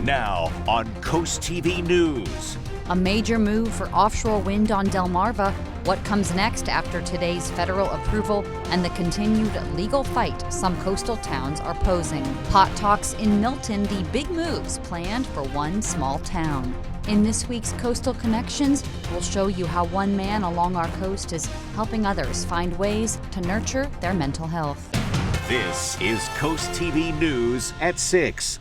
Now on CoastTV News. A major move for offshore wind on Delmarva. What comes next after today's federal approval and the continued legal fight some coastal towns are posing? Hot talks in Milton, the big moves planned for one small town. In this week's Coastal Connections, we'll show you how one man along our coast is helping others find ways to nurture their mental health. This is CoastTV News at 6.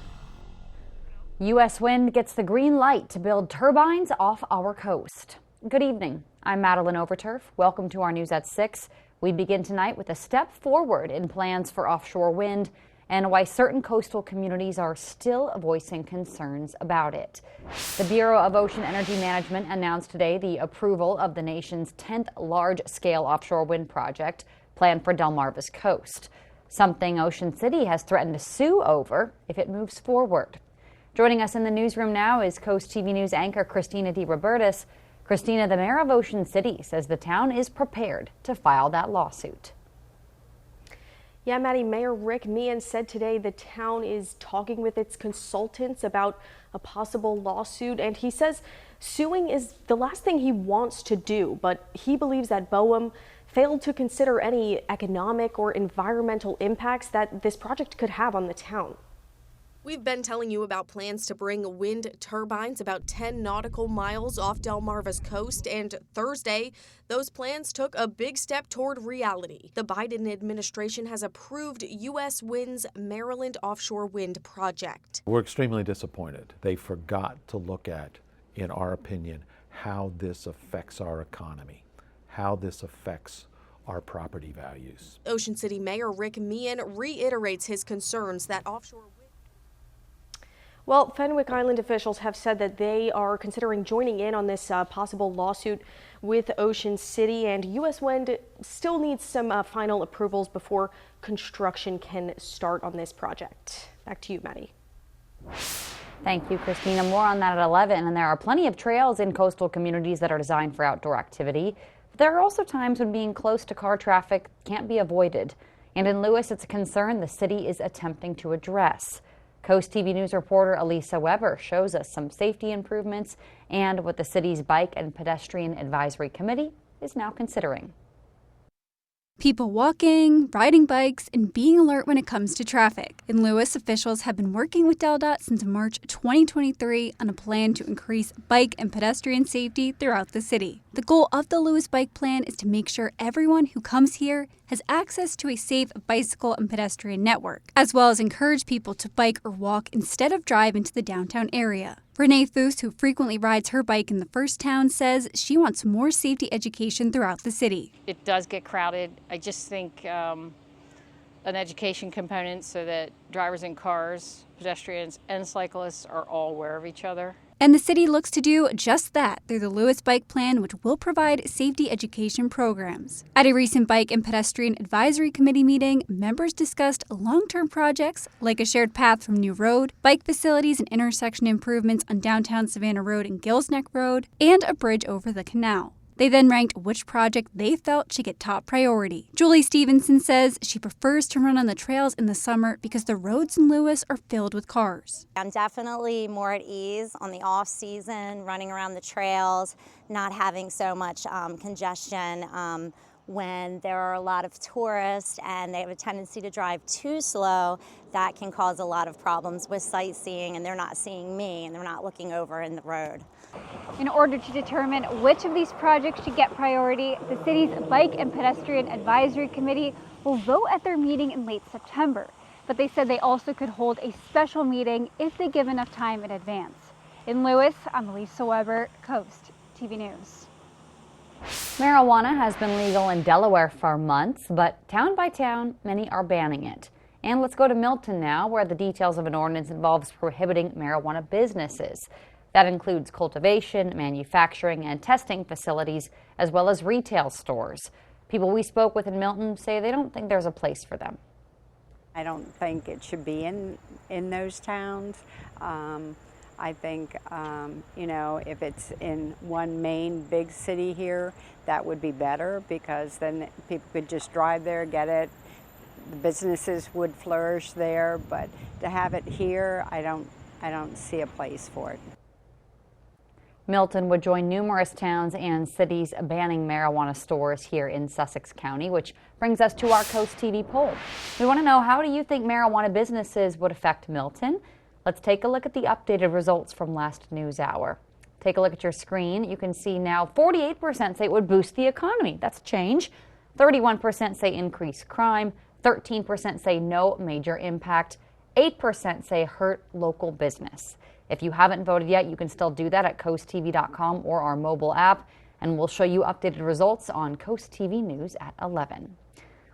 U.S. Wind gets the green light to build turbines off our coast. Good evening. I'm Madeline Overturf. Welcome to our News at 6. We begin tonight with a step forward in plans for offshore wind and why certain coastal communities are still voicing concerns about it. The Bureau of Ocean Energy Management announced today the approval of the nation's 10th large-scale offshore wind project planned for Delmarva's coast, something Ocean City has threatened to sue over if it moves forward. Joining us in the newsroom now is Coast TV News anchor Christina DeRobertis. Christina, the mayor of Ocean City says the town is prepared to file that lawsuit. Yeah, Maddie, Mayor Rick Meehan said today the town is talking with its consultants about a possible lawsuit, and he says suing is the last thing he wants to do, but he believes that BOEM failed to consider any economic or environmental impacts that this project could have on the town. We've been telling you about plans to bring wind turbines about 10 nautical miles off Delmarva's coast, and Thursday, those plans took a big step toward reality. The Biden administration has approved U.S. Wind's Maryland offshore wind project. We're extremely disappointed. They forgot to look at, in our opinion, how this affects our economy, how this affects our property values. Ocean City Mayor Rick Meehan reiterates his concerns that offshore wind. Well, Fenwick Island officials have said that they are considering joining in on this possible lawsuit with Ocean City, and U.S. Wind still needs some final approvals before construction can start on this project. Back to you, Maddie. Thank you, Christina. More on that at 11. And there are plenty of trails in coastal communities that are designed for outdoor activity. But there are also times when being close to car traffic can't be avoided. And in Lewis, it's a concern the city is attempting to address. Coast TV News reporter Elisa Weber shows us some safety improvements and what the city's Bike and Pedestrian Advisory Committee is now considering. People walking, riding bikes, and being alert when it comes to traffic. In Lewis, officials have been working with DelDOT since March 2023 on a plan to increase bike and pedestrian safety throughout the city. The goal of the Lewis Bike Plan is to make sure everyone who comes here has access to a safe bicycle and pedestrian network, as well as encourage people to bike or walk instead of drive into the downtown area. Renee Foose, who frequently rides her bike in the first town, says she wants more safety education throughout the city. It does get crowded. I just think an education component so that drivers in cars, pedestrians, and cyclists are all aware of each other. And the city looks to do just that through the Lewis Bike Plan, which will provide safety education programs. At a recent Bike and Pedestrian Advisory Committee meeting, members discussed long-term projects like a shared path from New Road, bike facilities and intersection improvements on downtown Savannah Road and Gills Neck Road, and a bridge over the canal. They then ranked which project they felt should get top priority. Julie Stevenson says she prefers to run on the trails in the summer because the roads in Lewis are filled with cars. I'm definitely more at ease on the off season, running around the trails, not having so much congestion when there are a lot of tourists and they have a tendency to drive too slow. That can cause a lot of problems with sightseeing, and they're not seeing me and they're not looking over in the road. In order to determine which of these projects should get priority, the city's Bike and Pedestrian Advisory Committee will vote at their meeting in late September. But they said they also could hold a special meeting if they give enough time in advance. In Lewis, I'm Elisa Weber, Coast TV News. Marijuana has been legal in Delaware for months, but town by town, many are banning it. And let's go to Milton now, where the details of an ordinance involves prohibiting marijuana businesses. That includes cultivation, manufacturing, and testing facilities, as well as retail stores. People we spoke with in Milton say they don't think there's a place for them. I don't think it should be in those towns. I think, you know, if it's in one main big city here, that would be better, because then people could just drive there, get it. The businesses would flourish there, but to have it here, I don't I don't see a place for it. Milton would join numerous towns and cities banning marijuana stores here in Sussex County, which brings us to our Coast TV poll. We want to know, how do you think marijuana businesses would affect Milton? Let's take a look at the updated results from last news hour. Take a look at your screen. You can see now 48% say it would boost the economy. That's a change. 31% say increase crime. 13% say no major impact. 8% say hurt local business. If you haven't voted yet, you can still do that at coasttv.com or our mobile app, and we'll show you updated results on Coast TV News at 11.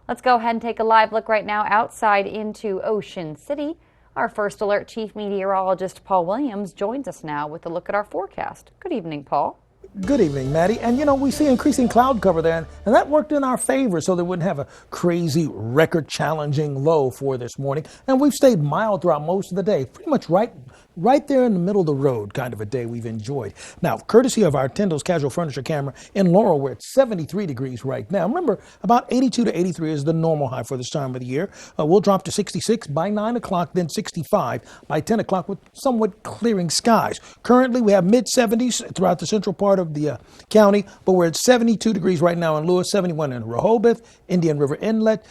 Let's go ahead and take a live look right now outside into Ocean City. Our First Alert Chief Meteorologist Paul Williams joins us now with a look at our forecast. Good evening, Paul. Good evening, Maddie. And we see increasing cloud cover there, and that worked in our favor so they wouldn't have a crazy record-challenging low for this morning. And we've stayed mild throughout most of the day, pretty much right there in the middle of the road kind of a day we've enjoyed. Now, courtesy of our Tyndall's Casual Furniture camera in Laurel, we're at 73 degrees right now. Remember, about 82 to 83 is the normal high for this time of the year. We'll drop to 66 by 9 o'clock, then 65 by 10 o'clock with somewhat clearing skies. Currently, we have mid-70s throughout the central part of the county, but we're at 72 degrees right now in Lewis, 71 in Rehoboth, Indian River Inlet,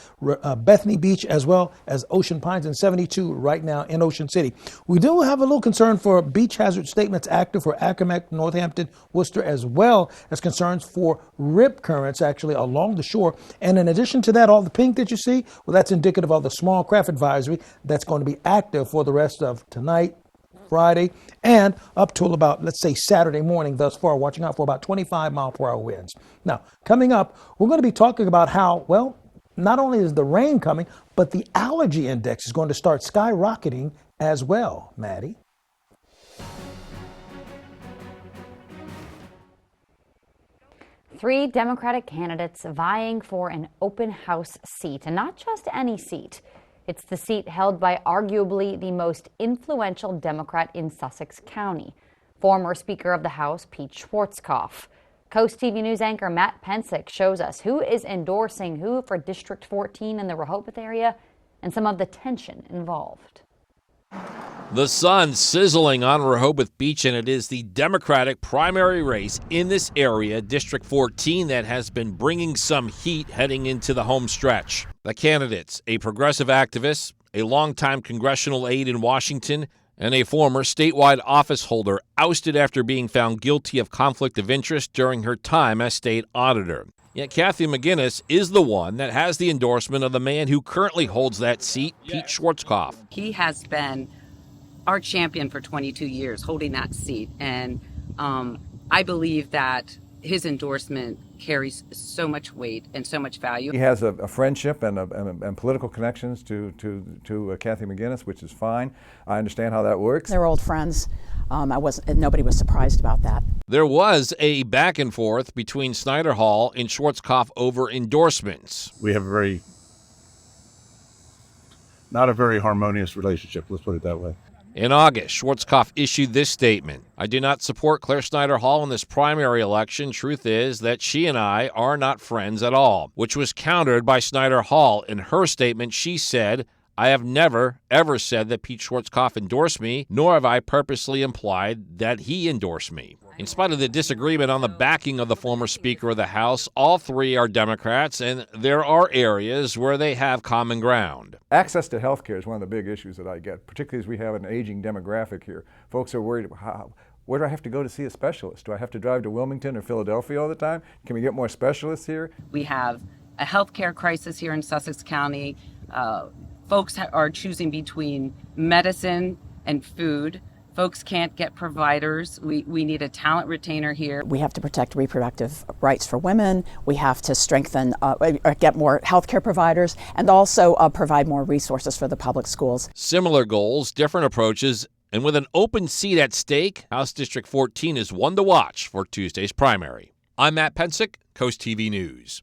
Bethany Beach, as well as Ocean Pines, and 72 right now in Ocean City. We do have a little concern for beach hazard statements active for Accomack, Northampton, Worcester, as well as concerns for rip currents actually along the shore. And in addition to that, all the pink that you see, well, that's indicative of the small craft advisory that's going to be active for the rest of tonight, Friday, and up till about, let's say, Saturday morning thus far, watching out for about 25-mile-per-hour winds. Now, coming up, we're going to be talking about how, well, not only is the rain coming, but the allergy index is going to start skyrocketing as well, Maddie. Three Democratic candidates vying for an open house seat, and not just any seat. It's the seat held by arguably the most influential Democrat in Sussex County, former Speaker of the House Pete Schwarzkopf. Coast TV News anchor Matt Pensick shows us who is endorsing who for District 14 in the Rehoboth area and some of the tension involved. The sun sizzling on Rehoboth Beach, and it is the Democratic primary race in this area, District 14, that has been bringing some heat heading into the home stretch. The candidates, a progressive activist, a longtime congressional aide in Washington, and a former statewide office holder ousted after being found guilty of conflict of interest during her time as state auditor. Yet Kathy McGinnis is the one that has the endorsement of the man who currently holds that seat, Pete Schwarzkopf. He has been our champion for 22 years, holding that seat. And I believe that his endorsement carries so much weight and so much value. He has a friendship and political connections to Kathy McGinnis, which is fine. I understand how that works. They're old friends. Nobody was surprised about that. There was a back and forth between Snyder Hall and Schwarzkopf over endorsements. We have not a very harmonious relationship, let's put it that way. In August, Schwarzkopf issued this statement: "I do not support Claire Snyder Hall in this primary election. Truth is that she and I are not friends at all," which was countered by Snyder Hall. In her statement, she said, "I have never, ever said that Pete Schwarzkopf endorsed me, nor have I purposely implied that he endorsed me." In spite of the disagreement on the backing of the former Speaker of the House, all three are Democrats, and there are areas where they have common ground. Access to health care is one of the big issues that I get, particularly as we have an aging demographic here. Folks are worried about where do I have to go to see a specialist? Do I have to drive to Wilmington or Philadelphia all the time? Can we get more specialists here? We have a health care crisis here in Sussex County. Folks are choosing between medicine and food. Folks can't get providers. We need a talent retainer here. We have to protect reproductive rights for women. We have to strengthen, get more healthcare providers, and also provide more resources for the public schools. Similar goals, different approaches, and with an open seat at stake, House District 14 is one to watch for Tuesday's primary. I'm Matt Pensick, Coast TV News.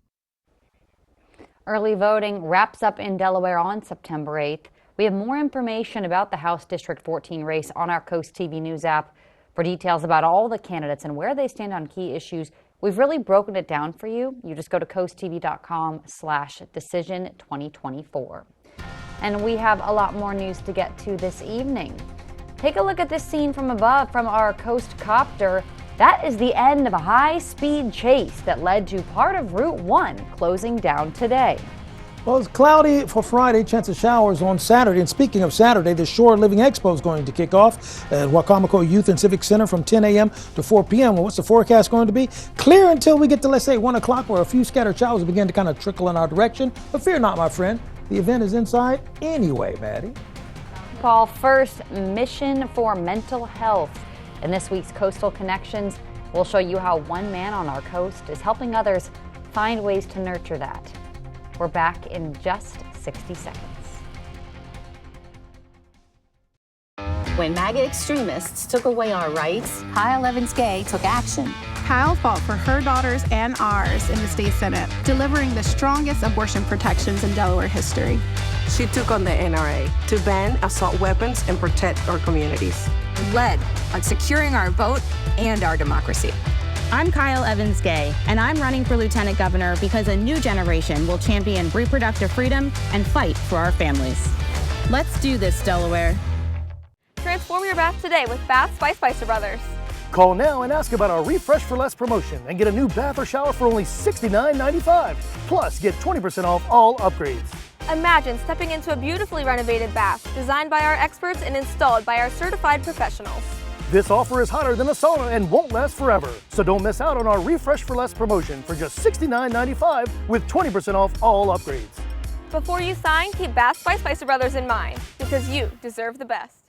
Early voting wraps up in Delaware on September 8th. We have more information about the House District 14 race on our Coast TV News app. For details about all the candidates and where they stand on key issues, we've really broken it down for you. You just go to coasttv.com/decision2024. And we have a lot more news to get to this evening. take a look at this scene from above from our Coast Copter. That is the end of a high-speed chase that led to part of Route 1 closing down today. Well, it's cloudy for Friday, chance of showers on Saturday. And speaking of Saturday, the Shore Living Expo is going to kick off at Wacomico Youth and Civic Center from 10 a.m. to 4 p.m. Well, what's the forecast going to be? Clear until we get to, let's say, 1 o'clock, where a few scattered showers begin to kind of trickle in our direction. But fear not, my friend. The event is inside anyway, Maddie. Paul, first, Mission for Mental Health. In this week's Coastal Connections, we'll show you how one man on our coast is helping others find ways to nurture that. We're back in just 60 seconds. When MAGA extremists took away our rights, Kyle Evans-Gay took action. Kyle fought for her daughters and ours in the state Senate, delivering the strongest abortion protections in Delaware history. She took on the NRA to ban assault weapons and protect our communities. Led on securing our vote and our democracy. I'm Kyle Evans-Gay, and I'm running for Lieutenant Governor because a new generation will champion reproductive freedom and fight for our families. Let's do this, Delaware. Transform your bath today with Baths by Spicer Brothers. Call now and ask about our Refresh for Less promotion and get a new bath or shower for only $69.95. Plus, get 20% off all upgrades. Imagine stepping into a beautifully renovated bath designed by our experts and installed by our certified professionals. This offer is hotter than a sauna and won't last forever. So don't miss out on our Refresh for Less promotion for just $69.95 with 20% off all upgrades. Before you sign, keep Baths by Spicer Brothers in mind, because you deserve the best.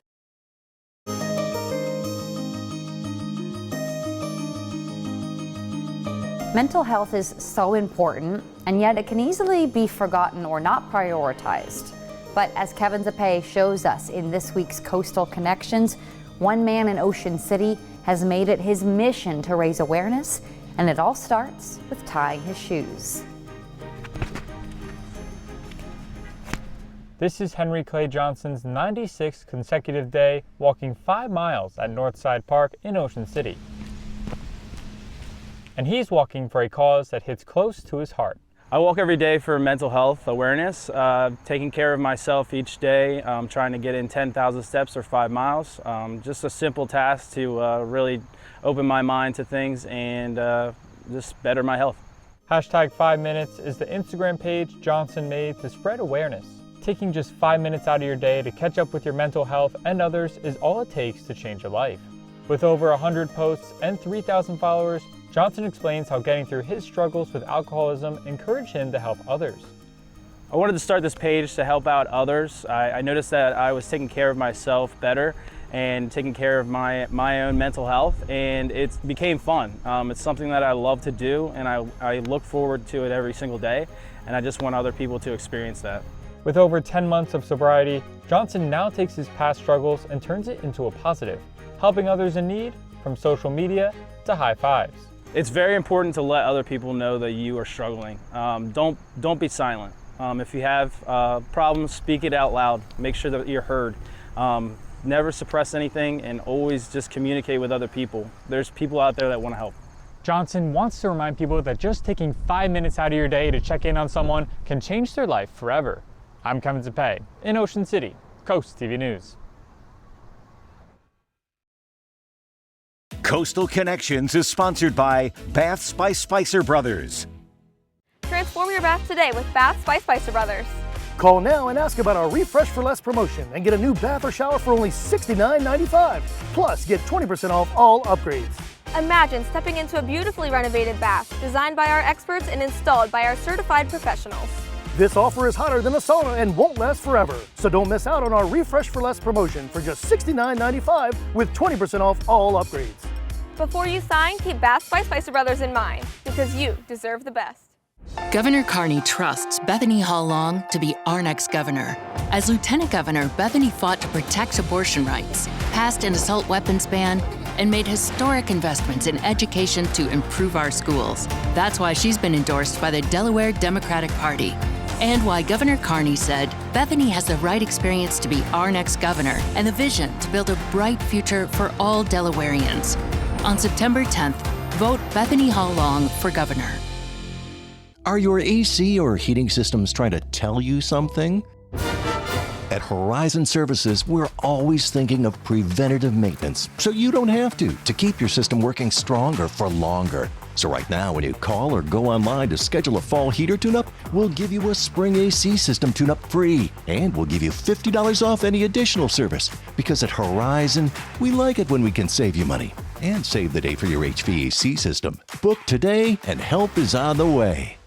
Mental health is so important, and yet it can easily be forgotten or not prioritized. But as Kevin Zapay shows us in this week's Coastal Connections, one man in Ocean City has made it his mission to raise awareness, and it all starts with tying his shoes. This is Henry Clay Johnson's 96th consecutive day walking 5 miles at Northside Park in Ocean City. And he's walking for a cause that hits close to his heart. I walk every day for mental health awareness, taking care of myself each day, trying to get in 10,000 steps or 5 miles. Just a simple task to really open my mind to things and just better my health. Hashtag 5 minutes is the Instagram page Johnson made to spread awareness. Taking just 5 minutes out of your day to catch up with your mental health and others is all it takes to change a life. With over 100 posts and 3,000 followers, Johnson explains how getting through his struggles with alcoholism encouraged him to help others. I wanted to start this page to help out others. I noticed that I was taking care of myself better and taking care of my own mental health, and it became fun. It's something that I love to do, and I look forward to it every single day, and I just want other people to experience that. With over 10 months of sobriety, Johnson now takes his past struggles and turns it into a positive, helping others in need from social media to high fives. It's very important to let other people know that you are struggling. Don't be silent. If you have problems, speak it out loud. Make sure that you're heard. Never suppress anything, and always just communicate with other people. There's people out there that want to help. Johnson wants to remind people that just taking 5 minutes out of your day to check in on someone can change their life forever. I'm Kevin Zapay in Ocean City, Coast TV News. Coastal Connections is sponsored by Baths by Spicer Brothers. Transform your bath today with Baths by Spicer Brothers. Call now and ask about our Refresh for Less promotion and get a new bath or shower for only $69.95. Plus, get 20% off all upgrades. Imagine stepping into a beautifully renovated bath designed by our experts and installed by our certified professionals. This offer is hotter than a sauna and won't last forever. So don't miss out on our Refresh for Less promotion for just $69.95 with 20% off all upgrades. Before you sign, keep Baths by Spicer Brothers in mind, because you deserve the best. Governor Carney trusts Bethany Hall Long to be our next governor. As Lieutenant Governor, Bethany fought to protect abortion rights, passed an assault weapons ban, and made historic investments in education to improve our schools. That's why she's been endorsed by the Delaware Democratic Party. And why Governor Carney said Bethany has the right experience to be our next governor and the vision to build a bright future for all Delawareans. On September 10th, vote Bethany Hall Long for governor. Are your AC or heating systems trying to tell you something? At Horizon Services, we're always thinking of preventative maintenance, so you don't have to keep your system working stronger for longer. So right now, when you call or go online to schedule a fall heater tune-up, we'll give you a spring AC system tune-up free. And we'll give you $50 off any additional service. Because at Horizon, we like it when we can save you money. And save the day for your HVAC system. Book today, and help is on the way.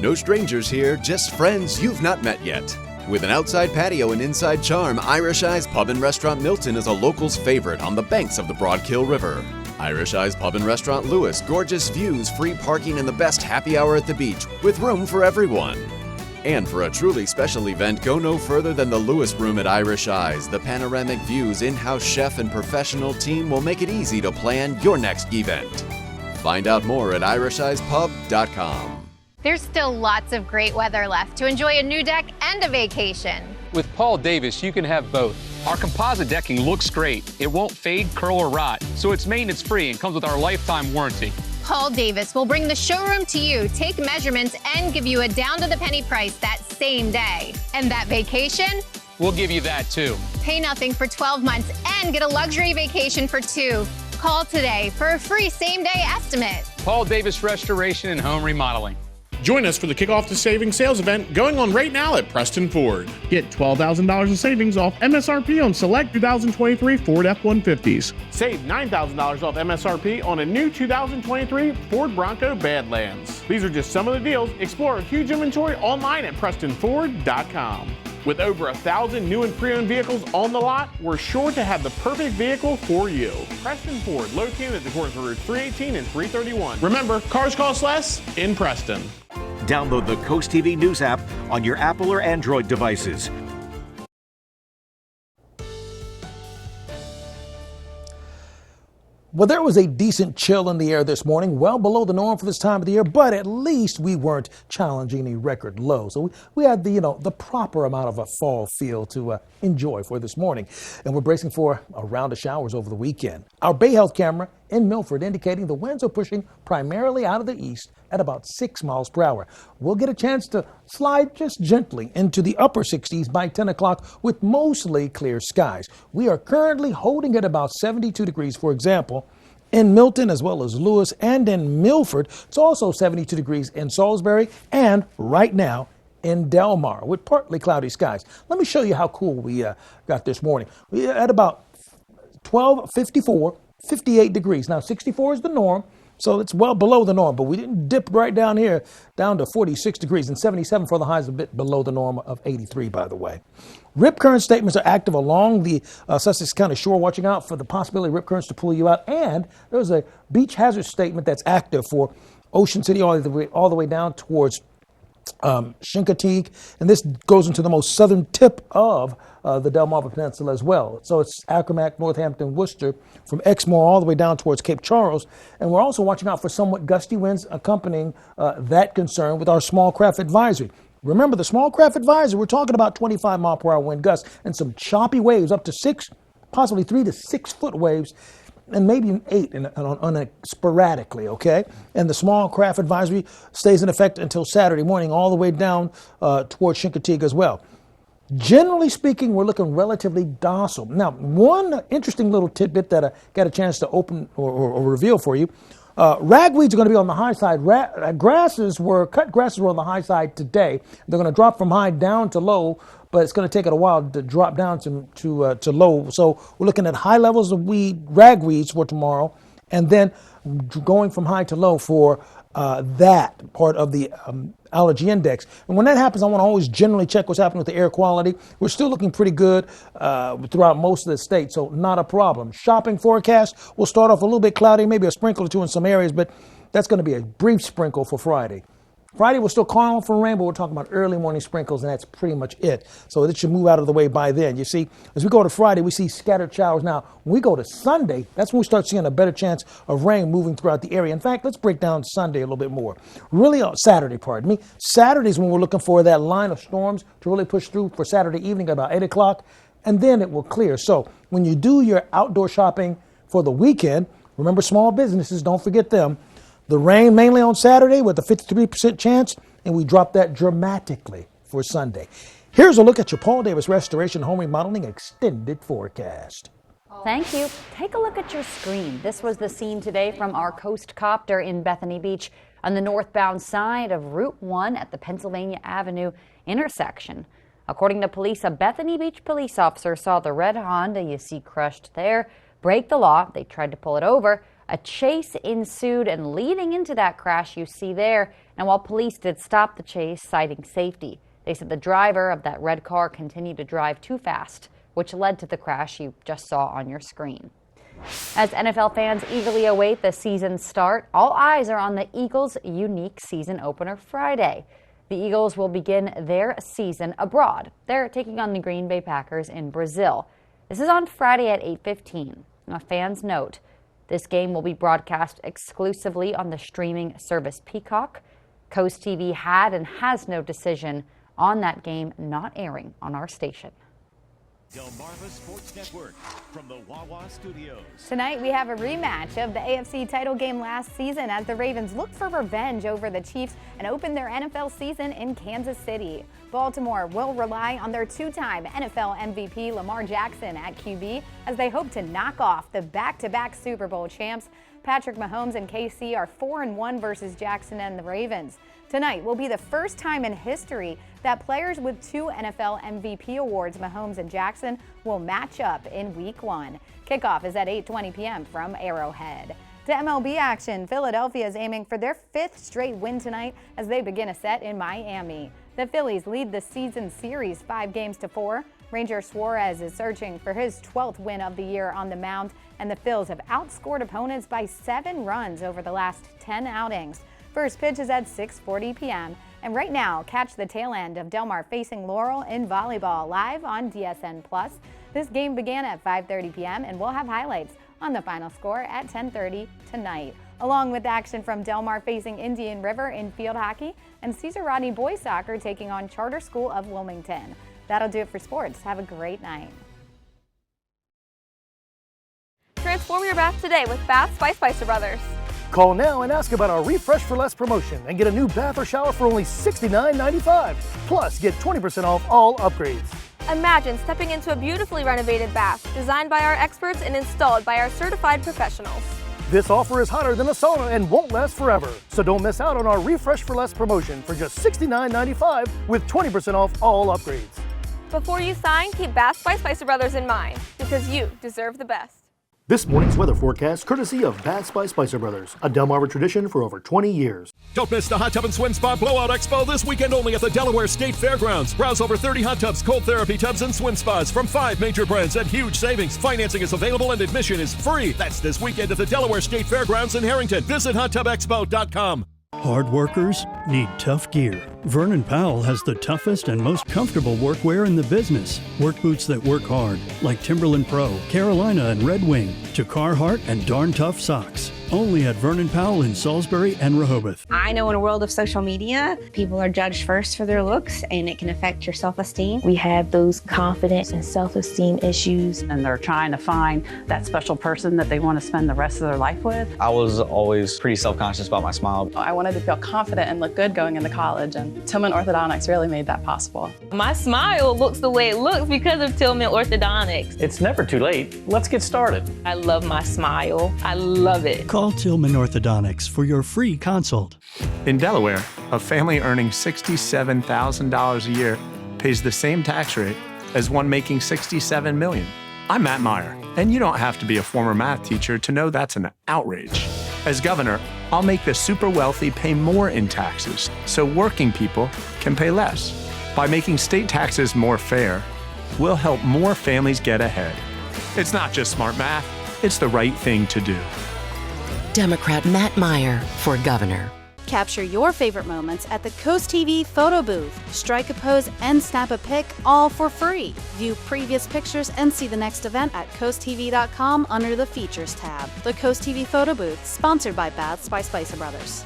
No strangers here, just friends you've not met yet. With an outside patio and inside charm, Irish Eyes Pub and Restaurant Milton is a local's favorite on the banks of the Broadkill River. Irish Eyes Pub and Restaurant Lewis, gorgeous views, free parking, and the best happy hour at the beach, with room for everyone. And for a truly special event, go no further than the Lewis Room at Irish Eyes. The panoramic views, in-house chef, and professional team will make it easy to plan your next event. Find out more at irisheyespub.com. There's still lots of great weather left to enjoy a new deck and a vacation. With Paul Davis, you can have both. Our composite decking looks great. It won't fade, curl, or rot, so it's maintenance-free and comes with our lifetime warranty. Paul Davis will bring the showroom to you, take measurements, and give you a down-to-the-penny price that same day. And that vacation? We'll give you that, too. Pay nothing for 12 months and get a luxury vacation for 2. Call today for a free same-day estimate. Paul Davis Restoration and Home Remodeling. Join us for the Kickoff to Savings sales event going on right now at Preston Ford. Get $12,000 in savings off MSRP on select 2023 Ford F-150s. Save $9,000 off MSRP on a new 2023 Ford Bronco Badlands. These are just some of the deals. Explore our huge inventory online at PrestonFord.com. With over 1,000 new and pre-owned vehicles on the lot, we're sure to have the perfect vehicle for you. Preston Ford, located at the corner of Route 318 and 331. Remember, cars cost less in Preston. Download the Coast TV News app on your Apple or Android devices. Well, there was a decent chill in the air this morning, well below the norm for this time of the year, but at least we weren't challenging any record lows. So we had the proper amount of a fall feel to enjoy for this morning. And we're bracing for a round of showers over the weekend. Our Bay Health camera in Milford indicating the winds are pushing primarily out of the east at about 6 miles per hour. We'll get a chance to slide just gently into the upper 60s by 10 o'clock with mostly clear skies. We are currently holding at about 72 degrees, for example, in Milton as well as Lewis, and in Milford. It's also 72 degrees in Salisbury and right now in Delmarva with partly cloudy skies. Let me show you how cool we got this morning. We at about 12:54, 58 degrees. Now 64 is the norm, so it's well below the norm, but we didn't dip right down here down to 46 degrees, and 77 for the highs, a bit below the norm of 83, by the way. Rip current statements are active along the Sussex County shore, watching out for the possibility of rip currents to pull you out. And there's a beach hazard statement that's active for Ocean City all the way down towards Chincoteague, and this goes into the most southern tip of the Delmarva Peninsula as well. So it's Accomack, Northampton, Worcester, from Exmoor all the way down towards Cape Charles. And we're also watching out for somewhat gusty winds accompanying that concern with our small craft advisory. Remember, the small craft advisory, we're talking about 25 mile per hour wind gusts and some choppy waves, up to 6, possibly 3 to 6 foot waves, and maybe 8 sporadically, okay? And the small craft advisory stays in effect until Saturday morning, all the way down towards Chincoteague as well. Generally speaking, we're looking relatively docile. Now, one interesting little tidbit that I got a chance to open or reveal for you. Ragweeds are going to be on the high side. Cut grasses were on the high side today. They're going to drop from high down to low, but it's going to take it a while to drop down to low. So we're looking at high levels of ragweeds for tomorrow, and then going from high to low for that part of the allergy index. And when that happens, I want to always generally check what's happening with the air quality. We're still looking pretty good throughout most of the state, so not a problem. Shopping forecast will start off a little bit cloudy, maybe a sprinkle or two in some areas, but that's going to be a brief sprinkle for Friday. Friday, we're still calling for rain, but we're talking about early morning sprinkles, and that's pretty much it. So it should move out of the way by then. You see, as we go to Friday, we see scattered showers. Now, when we go to Sunday, that's when we start seeing a better chance of rain moving throughout the area. In fact, let's break down Sunday a little bit more. Really, Saturday, pardon me. Saturday is when we're looking for that line of storms to really push through for Saturday evening at about 8 o'clock, and then it will clear. So when you do your outdoor shopping for the weekend, remember small businesses, don't forget them. The rain mainly on Saturday with a 53% chance, and we drop that dramatically for Sunday. Here's a look at your Paul Davis Restoration Home Remodeling extended forecast. Thank you. Take a look at your screen. This was the scene today from our Coast Copter in Bethany Beach on the northbound side of Route 1 at the Pennsylvania Avenue intersection. According to police, a Bethany Beach police officer saw the red Honda you see crushed there break the law. They tried to pull it over. A chase ensued, and leading into that crash you see there. And while police did stop the chase, citing safety, they said the driver of that red car continued to drive too fast, which led to the crash you just saw on your screen. As NFL fans eagerly await the season start, all eyes are on the Eagles' unique season opener Friday. The Eagles will begin their season abroad. They're taking on the Green Bay Packers in Brazil. This is on Friday at 8:15. Now, fans note, this game will be broadcast exclusively on the streaming service Peacock. CoastTV had and has no decision on that game not airing on our station. Delmarva Sports Network from the Wawa Studios. Tonight we have a rematch of the AFC title game last season as the Ravens look for revenge over the Chiefs and open their NFL season in Kansas City. Baltimore will rely on their two-time NFL MVP Lamar Jackson at QB as they hope to knock off the back-to-back Super Bowl champs. Patrick Mahomes and KC are 4-1 versus Jackson and the Ravens. Tonight will be the first time in history that players with two NFL MVP awards, Mahomes and Jackson, will match up in Week 1. Kickoff is at 8:20 p.m. from Arrowhead. To MLB action, Philadelphia is aiming for their 5th straight win tonight as they begin a set in Miami. The Phillies lead the season series 5-4. Ranger Suarez is searching for his 12th win of the year on the mound, and the Phils have outscored opponents by 7 runs over the last 10 outings. First pitch is at 6:40 p.m. And right now, catch the tail end of Delmar facing Laurel in volleyball live on DSN+. This game began at 5:30 p.m. and we'll have highlights on the final score at 10:30 tonight. Along with action from Delmar facing Indian River in field hockey and Cesar Rodney boys soccer taking on Charter School of Wilmington. That'll do it for sports. Have a great night. Transform your bath today with Baths by Spicer Brothers. Call now and ask about our Refresh for Less promotion and get a new bath or shower for only $69.95. Plus, get 20% off all upgrades. Imagine stepping into a beautifully renovated bath designed by our experts and installed by our certified professionals. This offer is hotter than a sauna and won't last forever. So don't miss out on our Refresh for Less promotion for just $69.95 with 20% off all upgrades. Before you sign, keep Baths by Spicer Brothers in mind because you deserve the best. This morning's weather forecast courtesy of Baths by Spicer Brothers, a Delmarva tradition for over 20 years. Don't miss the Hot Tub and Swim Spa Blowout Expo this weekend only at the Delaware State Fairgrounds. Browse over 30 hot tubs, cold therapy tubs, and swim spas from 5 major brands at huge savings. Financing is available and admission is free. That's this weekend at the Delaware State Fairgrounds in Harrington. Visit hottubexpo.com. Hard workers need tough gear. Vernon Powell has the toughest and most comfortable workwear in the business. Work boots that work hard, like Timberland Pro, Carolina, and Red Wing, to Carhartt and Darn Tough socks. Only at Vernon Powell in Salisbury and Rehoboth. I know in a world of social media, people are judged first for their looks, and it can affect your self-esteem. We have those confidence and self-esteem issues. And they're trying to find that special person that they want to spend the rest of their life with. I was always pretty self-conscious about my smile. I wanted to feel confident and look good going into college, and Tillman Orthodontics really made that possible. My smile looks the way it looks because of Tillman Orthodontics. It's never too late. Let's get started. I love my smile. I love it. Call Tillman Orthodontics for your free consult. In Delaware, a family earning $67,000 a year pays the same tax rate as one making $67 million. I'm Matt Meyer, and you don't have to be a former math teacher to know that's an outrage. As governor, I'll make the super wealthy pay more in taxes so working people can pay less. By making state taxes more fair, we'll help more families get ahead. It's not just smart math, it's the right thing to do. Democrat Matt Meyer for governor. Capture your favorite moments at the CoastTV photo booth. Strike a pose and snap a pic, all for free. View previous pictures and see the next event at coasttv.com under the Features tab. The CoastTV photo booth, sponsored by Baths by Spicer Brothers.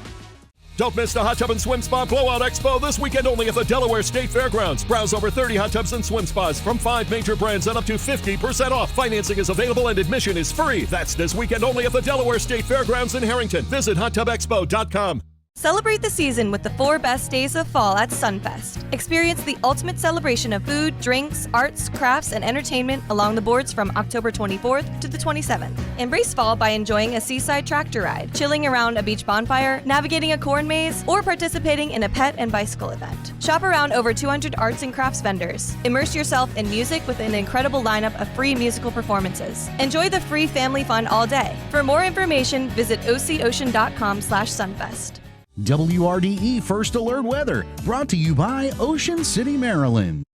Don't miss the Hot Tub and Swim Spa Blowout Expo this weekend only at the Delaware State Fairgrounds. Browse over 30 hot tubs and swim spas from 5 major brands and up to 50% off. Financing is available and admission is free. That's this weekend only at the Delaware State Fairgrounds in Harrington. Visit hottubexpo.com. Celebrate the season with the 4 best days of fall at Sunfest. Experience the ultimate celebration of food, drinks, arts, crafts, and entertainment along the boards from October 24th to the 27th. Embrace fall by enjoying a seaside tractor ride, chilling around a beach bonfire, navigating a corn maze, or participating in a pet and bicycle event. Shop around over 200 arts and crafts vendors. Immerse yourself in music with an incredible lineup of free musical performances. Enjoy the free family fun all day. For more information, visit ococean.com/sunfest. WRDE First Alert Weather, brought to you by Ocean City, Maryland.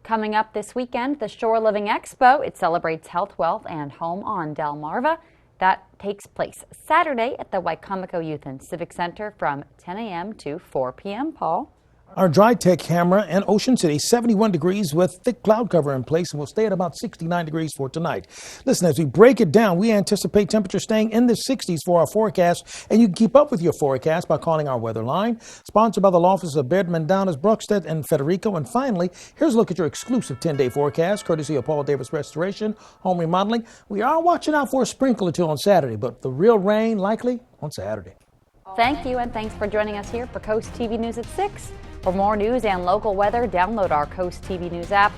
Coming up this weekend, the Shore Living Expo. It celebrates health, wealth, and home on Delmarva. That takes place Saturday at the Wicomico Youth and Civic Center from 10 a.m. to 4 p.m. Paul? Our dry tech camera in Ocean City, 71 degrees with thick cloud cover in place, and will stay at about 69 degrees for tonight. Listen, as we break it down, we anticipate temperatures staying in the 60s for our forecast, and you can keep up with your forecast by calling our weather line. Sponsored by the law offices of Baird, Mandanas, Brookstead, and Federico. And finally, here's a look at your exclusive 10-day forecast, courtesy of Paul Davis Restoration, Home Remodeling. We are watching out for a sprinkle or two on Saturday, but the real rain likely on Saturday. Thank you, and thanks for joining us here for Coast TV News at 6. For more news and local weather, download our Coast TV News app.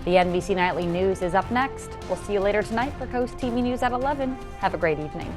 The NBC Nightly News is up next. We'll see you later tonight for Coast TV News at 11. Have a great evening.